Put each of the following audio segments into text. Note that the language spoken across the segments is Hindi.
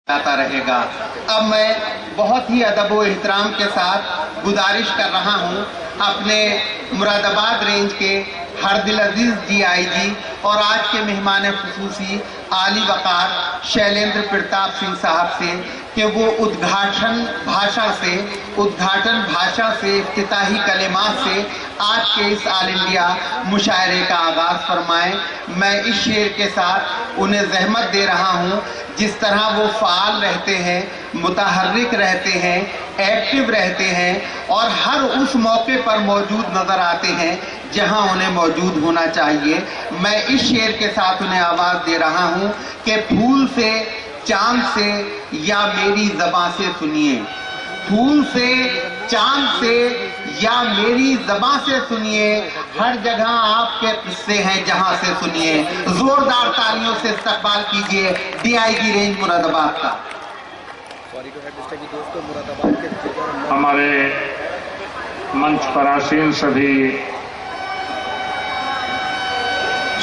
आता रहेगा। अब मैं बहुत ही अदब व एहतराम के साथ गुजारिश कर रहा हूं अपने मुरादाबाद रेंज के हरदिल अजीज DIG और आज के मेहमान खुसूसी आली वकार शैलेंद्र प्रताप सिंह साहब से कि वो उद्घाटन भाषा से इफ्तिताही कलिमात से आज के इस ऑल इंडिया मुशायरे का आगाज़ फरमाएं। मैं इस शेर के साथ उन्हें जहमत दे रहा हूँ। जिस तरह वो फ़ाल रहते हैं, मुतहर्रिक रहते हैं, एक्टिव रहते हैं और हर उस मौके पर मौजूद नज़र आते हैं जहां उन्हें मौजूद होना चाहिए, मैं इस शेर के साथ उन्हें आवाज़ दे रहा हूं कि फूल से, चांद से या मेरी ज़बां से सुनिए। फूल से, चांद से या मेरी ज़बां से सुनिए, हर जगह आपके किस्से हैं जहां से सुनिए। जोरदार तालियों से इस्तकबाल कीजिए DIG रेंज मुरादाबाद का। हमारे मंच पर आसीन सभी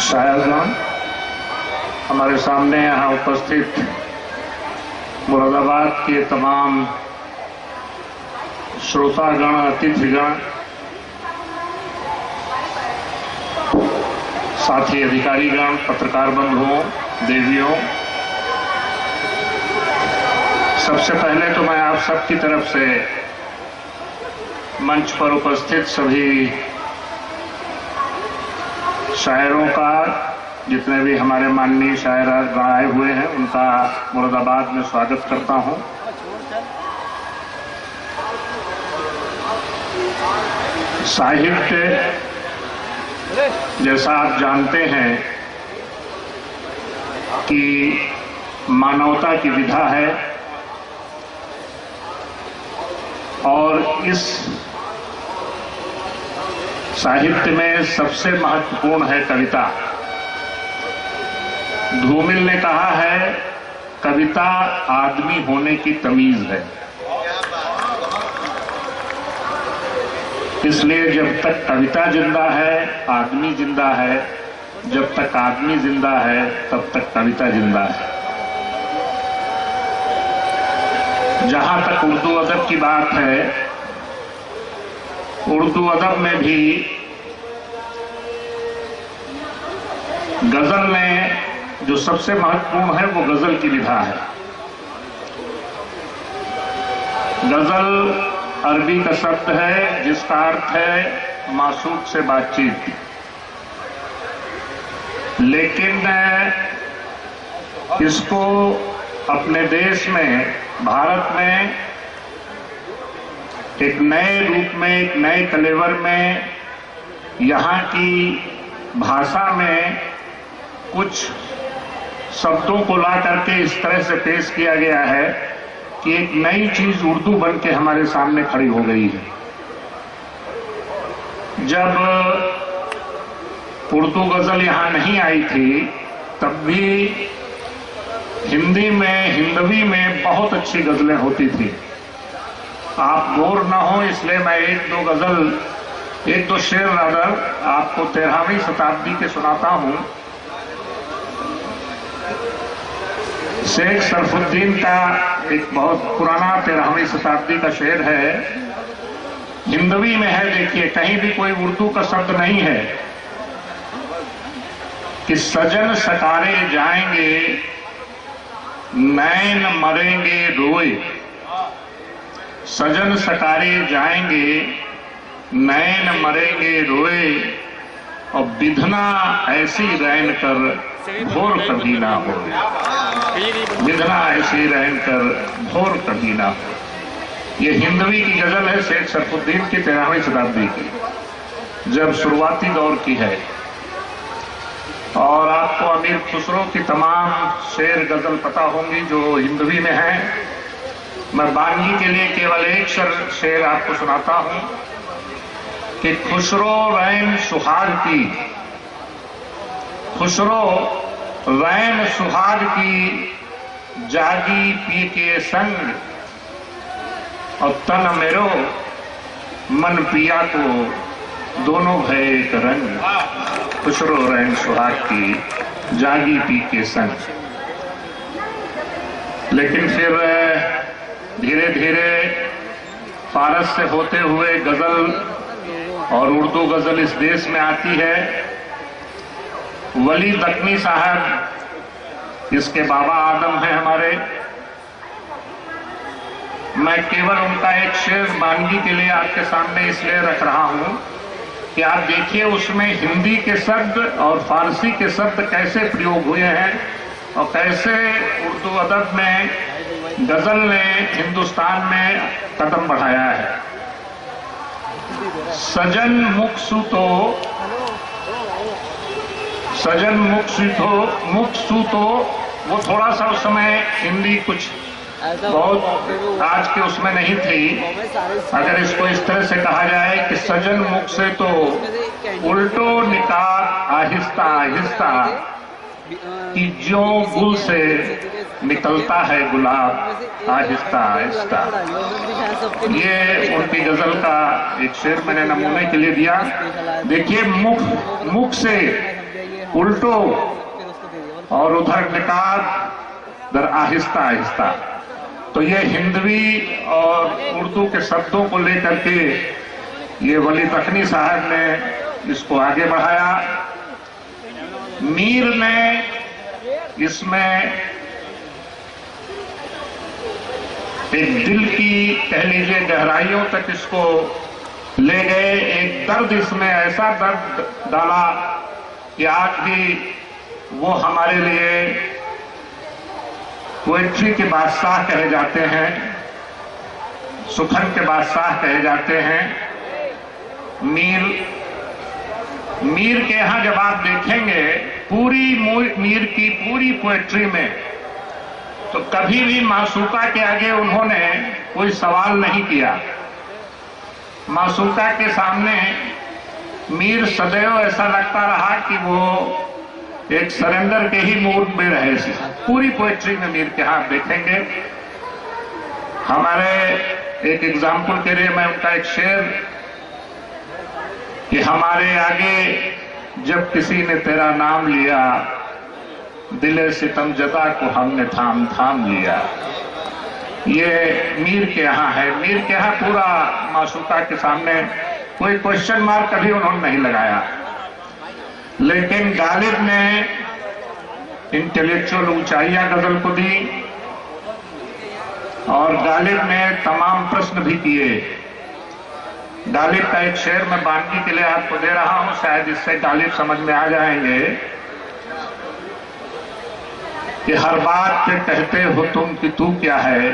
शायरगण, हमारे सामने यहाँ उपस्थित मुरादाबाद के तमाम श्रोतागण, अतिथिगण, साथी अधिकारीगण, पत्रकार बंधुओं, देवियों, सबसे पहले तो मैं आप सबकी तरफ से मंच पर उपस्थित सभी शायरों का, जितने भी हमारे माननीय शायर आए हुए हैं, उनका मुरादाबाद में स्वागत करता हूं। साहित्य, जैसा आप जानते हैं कि मानवता की विधा है और इस साहित्य में सबसे महत्वपूर्ण है कविता। धूमिल ने कहा है, कविता आदमी होने की तमीज है। इसलिए जब तक कविता जिंदा है, आदमी जिंदा है। जब तक आदमी जिंदा है, तब तक कविता जिंदा है। जहां तक उर्दू अदब की बात है, उर्दू अदब में भी गजल में जो सबसे महत्वपूर्ण है वो गजल की विधा है। गजल अरबी का शब्द है जिसका अर्थ है मासूक से बातचीत, लेकिन इसको अपने देश में, भारत में एक नए रूप में, एक नए कलेवर में, यहाँ की भाषा में कुछ शब्दों को ला करके इस तरह से पेश किया गया है कि एक नई चीज उर्दू बन के हमारे सामने खड़ी हो गई है। जब उर्दू गजल यहाँ नहीं आई थी, तब भी हिंदी में, हिंदवी में बहुत अच्छी गजलें होती थी। आप बोर न हो इसलिए मैं एक दो शेर आपको 13वीं शताब्दी के सुनाता हूं। शेख सरफुद्दीन का एक बहुत पुराना 13वीं शताब्दी का शेर है, हिंदवी में है। देखिए, कहीं भी कोई उर्दू का शब्द नहीं है कि सजन सकारे जाएंगे, नैन मरेंगे रोए। सजन सकारे जाएंगे, नैन मरेंगे रोए, और विधना ऐसी रैन कर भोर कभी ना हो। विधना ऐसी रैन कर भोर कभी ना हो। ये हिंदवी की गजल है, शेख सरफुद्दीन की 13वीं शताब्दी की, जब शुरुआती दौर की है। और आपको अमीर खुसरो की तमाम शेर गजल पता होंगी जो हिंदवी में है। मैं बानगी के लिए केवल एक शेर आपको सुनाता हूं कि खुसरो रैन सुहाग की, खुसरो रैन सुहाग की, जागी पी के संग, और तन मेरो मन पिया को, दोनों भय एक रंग। खुसरो रैन सुहाग की, जागी पी के संग। लेकिन फिर धीरे धीरे फारस से होते हुए गजल और उर्दू गजल इस देश में आती है। वली दक्कनी साहब इसके बाबा आदम हैं हमारे। मैं केवल उनका एक शेर मानगी के लिए आपके सामने इसलिए रख रहा हूं कि आप देखिए उसमें हिंदी के शब्द और फारसी के शब्द कैसे प्रयोग हुए हैं और कैसे उर्दू अदब में गजल ने हिंदुस्तान में कदम बढ़ाया है। सजन मुख सूतो वो थोड़ा सा उस समय हिंदी कुछ बहुत आज के उसमें नहीं थी। अगर इसको इस तरह से कहा जाए कि सजन मुख से तो उल्टो निकाल आहिस्ता आहिस्ता कि जो गुल से निकलता है गुलाब आहिस्ता आहिस्ता। ये उनकी गजल का एक शेर मैंने नमूने के लिए दिया। देखिए मुख से उल्टो और उधर निकाल दर आहिस्ता आहिस्ता। तो ये हिंदवी और उर्दू के शब्दों को लेकर के ये वली दक्कनी साहब ने इसको आगे बढ़ाया। मीर ने इसमें एक दिल की कह लीजिए गहराइयों तक इसको ले गए। एक दर्द इसमें ऐसा दर्द डाला कि आज भी वो हमारे लिए पोएट्री के बादशाह कहे जाते हैं, सुखन के बादशाह कहे जाते हैं। मीर के यहां जब आप देखेंगे पूरी मीर की पूरी पोएट्री में तो कभी भी मासूका के आगे उन्होंने कोई सवाल नहीं किया। मासूका के सामने मीर सदैव ऐसा लगता रहा कि वो एक सरेंडर के ही मूड में रहे। पूरी पोएट्री में मीर के हाथ देखेंगे। हमारे एक एग्जाम्पल के लिए मैं उनका एक शेर कि हमारे आगे जब किसी ने तेरा नाम लिया दिले सितम जदा को हमने थाम थाम लिया। ये मीर के यहाँ है। मीर के यहाँ पूरा मासूका के सामने कोई क्वेश्चन मार्क कभी उन्होंने नहीं लगाया। लेकिन गालिब ने इंटेलेक्चुअल ऊंचाइयां गजल को दी और गालिब ने तमाम प्रश्न भी किए। गालिब का एक शेर मैं बानगी के लिए आपको दे रहा हूं, शायद इससे गालिब समझ में आ जाएंगे कि हर बात पे कहते हो तुम कि तू क्या है,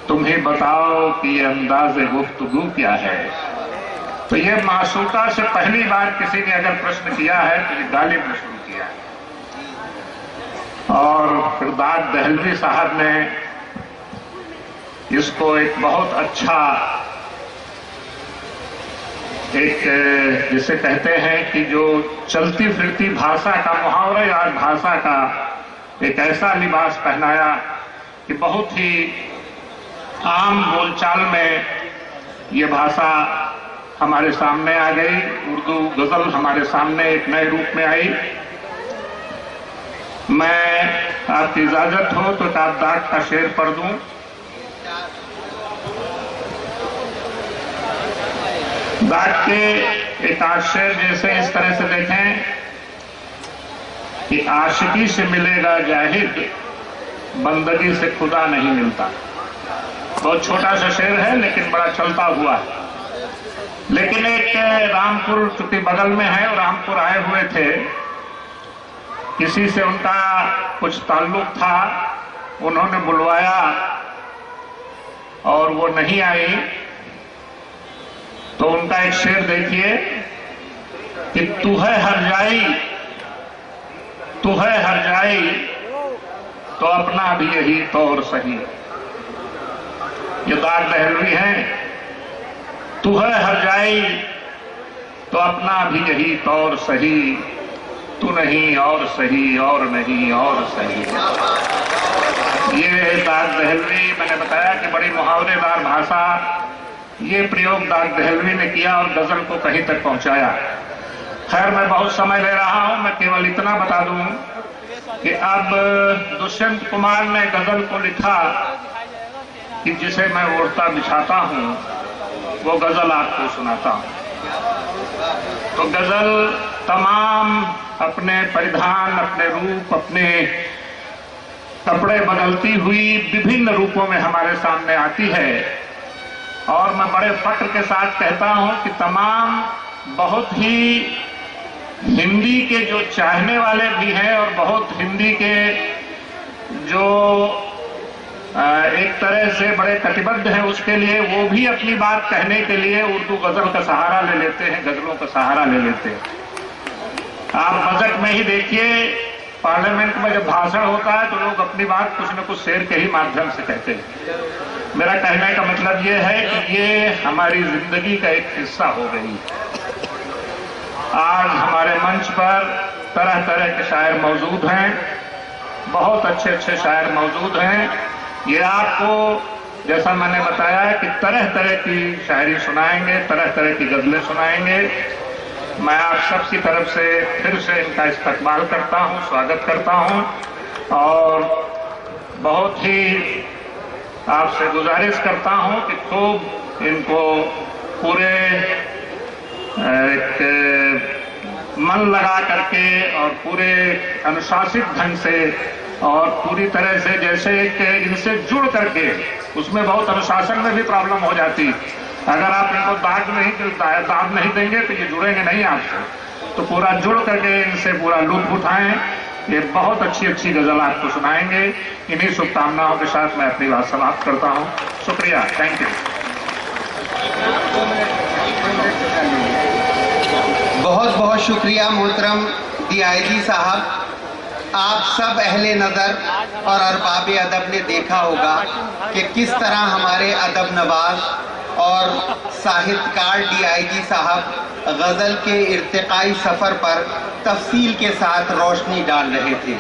तुम ही बताओ कि ये अंदाज़े गुफ्तगू क्या है। तो ये मासूका से पहली बार किसी ने अगर प्रश्न किया है तो ये गालिब ने शुरू किया है। और फिर दाद दहलवी साहब ने इसको एक बहुत अच्छा एक जिसे कहते हैं कि जो चलती फिरती भाषा का मुहावरा या भाषा का एक ऐसा लिबास पहनाया कि बहुत ही आम बोलचाल में ये भाषा हमारे सामने आ गई। उर्दू गजल हमारे सामने एक नए रूप में आई। मैं आपकी इजाजत हो तो दाग का शेर पढ़ दूं। दाग के एक शेर जैसे इस तरह से देखें कि आशिकी से मिलेगा जाहिद, बंदगी से खुदा नहीं मिलता। बहुत छोटा सा शेर है लेकिन बड़ा चलता हुआ है। लेकिन एक रामपुर चूंकि बगल में है और रामपुर आए हुए थे, किसी से उनका कुछ ताल्लुक था, उन्होंने बुलवाया और वो नहीं आई। तो उनका एक शेर देखिए कि तू है हर जाई तो अपना भी यही तौर सही। ये दाग दहलवी है। तू है हर जाई तो अपना भी यही तौर सही, तू नहीं और सही और नहीं और सही। ये दाग दहलवी, मैंने बताया कि बड़ी मुहावरेदार भाषा, ये प्रयोग दाग दहलवी ने किया और गजल को कहीं तक पहुंचाया। खैर मैं बहुत समय ले रहा हूं, मैं केवल इतना बता दूं कि अब दुष्यंत कुमार ने गजल को लिखा कि जिसे मैं ओढ़ता बिछाता हूँ वो गजल आपको सुनाता हूँ। तो गजल तमाम अपने परिधान, अपने रूप, अपने कपड़े बदलती हुई विभिन्न रूपों में हमारे सामने आती है और मैं बड़े फख्र के साथ कहता हूं कि तमाम बहुत ही हिंदी के जो चाहने वाले भी हैं और बहुत हिंदी के जो एक तरह से बड़े कटिबद्ध हैं उसके लिए वो भी अपनी बात कहने के लिए उर्दू गजल का सहारा ले लेते हैं, गजलों का सहारा ले लेते हैं। आप बजट में ही देखिए, पार्लियामेंट में जब भाषण होता है तो लोग अपनी बात कुछ न कुछ शेर के ही माध्यम से कहते हैं। मेरा कहने का मतलब ये है कि ये हमारी जिंदगी का एक हिस्सा हो गई। आज हमारे मंच पर तरह तरह के शायर मौजूद हैं, बहुत अच्छे अच्छे शायर मौजूद हैं। ये आपको जैसा मैंने बताया है कि तरह तरह की शायरी सुनाएंगे, तरह तरह की गजलें सुनाएंगे। मैं आप सबकी तरफ से फिर से इनका इस्तकबाल करता हूं, स्वागत करता हूं और बहुत ही आपसे गुजारिश करता हूं कि खूब इनको पूरे एक मन लगा करके और पूरे अनुशासित ढंग से और पूरी तरह से जैसे कि इनसे जुड़ करके, उसमें बहुत अनुशासन में भी प्रॉब्लम हो जाती। अगर आप इनको दाद नहीं देंगे तो ये जुड़ेंगे नहीं आपसे। तो पूरा जुड़ करके इनसे पूरा लुत्फ उठाएं। ये बहुत अच्छी अच्छी गजल आपको सुनाएंगे। इन्हीं शुभकामनाओं के साथ मैं अपनी बात समाप्त करता हूँ। शुक्रिया, थैंक यू। बहुत बहुत शुक्रिया मोहतरम DIG साहब। आप सब अहले नज़र और अरबाब अदब ने देखा होगा कि किस तरह हमारे अदब नवाज और साहित्यकार DIG साहब गज़ल के इर्तिकाई सफ़र पर तफसील के साथ रोशनी डाल रहे थे।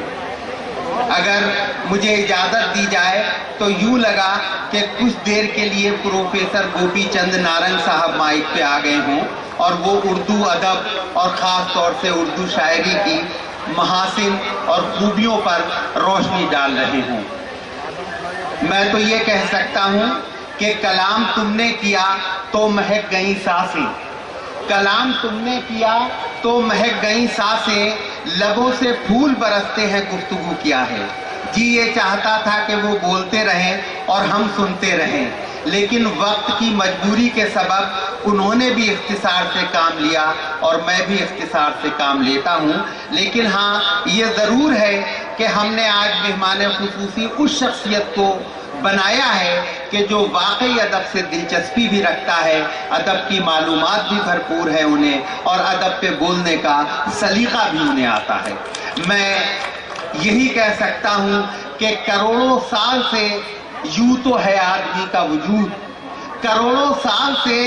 अगर मुझे इजाज़त दी जाए तो यूँ लगा कि कुछ देर के लिए प्रोफेसर गोपी चंद नारंग साहब माइक पे आ गए हों और वो उर्दू अदब और ख़ास तौर से उर्दू शायरी की महासिन और खूबियों पर रोशनी डाल रहे हों। मैं तो ये कह सकता हूँ कि कलाम तुमने किया तो महक गई सांसें, कलाम तुमने किया तो महक गई सांसें, लबों से फूल बरसते हैं गुफ्तगू क्या है। जी ये चाहता था कि वो बोलते रहें और हम सुनते रहें, लेकिन वक्त की मजबूरी के सबब उन्होंने भी इख्तिसार से काम लिया और मैं भी इख्तिसार से काम लेता हूँ। लेकिन हाँ, ये ज़रूर है कि हमने आज मेहमान खुसूसी उस शख्सियत को बनाया है कि जो वाकई अदब से दिलचस्पी भी रखता है, अदब की मालूमात भी भरपूर है उन्हें और अदब पे बोलने का सलीका भी उन्हें आता है। मैं यही कह सकता हूँ कि करोड़ों साल से यूं तो है आदमी का वजूद, करोड़ों साल से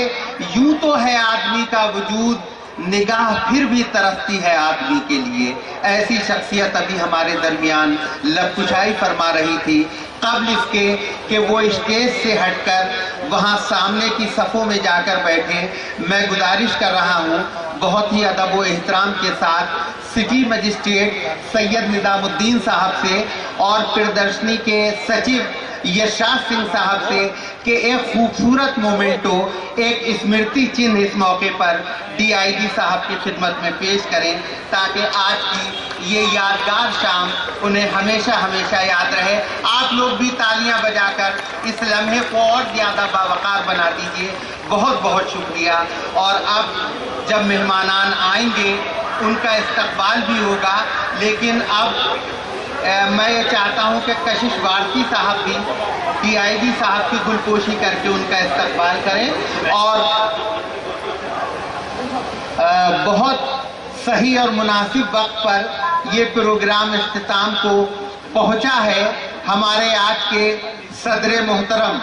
यूं तो है आदमी का वजूद, निगाह फिर भी तरसती है आदमी के लिए। ऐसी शख्सियत अभी हमारे दरमियान लबकुशाई फरमा रही थी कबल इसके कि वो स्टेज से हटकर वहाँ सामने की सफ़ों में जाकर बैठे। मैं गुजारिश कर रहा हूँ बहुत ही अदब व एहतराम के साथ सिटी मजिस्ट्रेट सैयद निज़ामुद्दीन साहब से और प्रदर्शनी के सचिव यशराज सिंह साहब से कि एक खूबसूरत मोमेंटो, एक स्मृति चिन्ह इस मौके पर DIG साहब की खिदमत में पेश करें ताकि आज की ये यादगार शाम उन्हें हमेशा हमेशा याद रहे। आप लोग भी तालियां बजाकर इस लम्हे को और ज़्यादा बावकार बना दीजिए। बहुत बहुत शुक्रिया। और अब जब मेहमानान आएंगे उनका इस्तकबाल भी होगा, लेकिन अब मैं ये चाहता हूँ कि कशिश वारसी साहब भी DIG साहब की गुलपोशी करके उनका इस्तकबाल करें। और बहुत सही और मुनासिब वक्त पर ये प्रोग्राम इख्तिताम को पहुँचा है। हमारे आज के सदर मोहतरम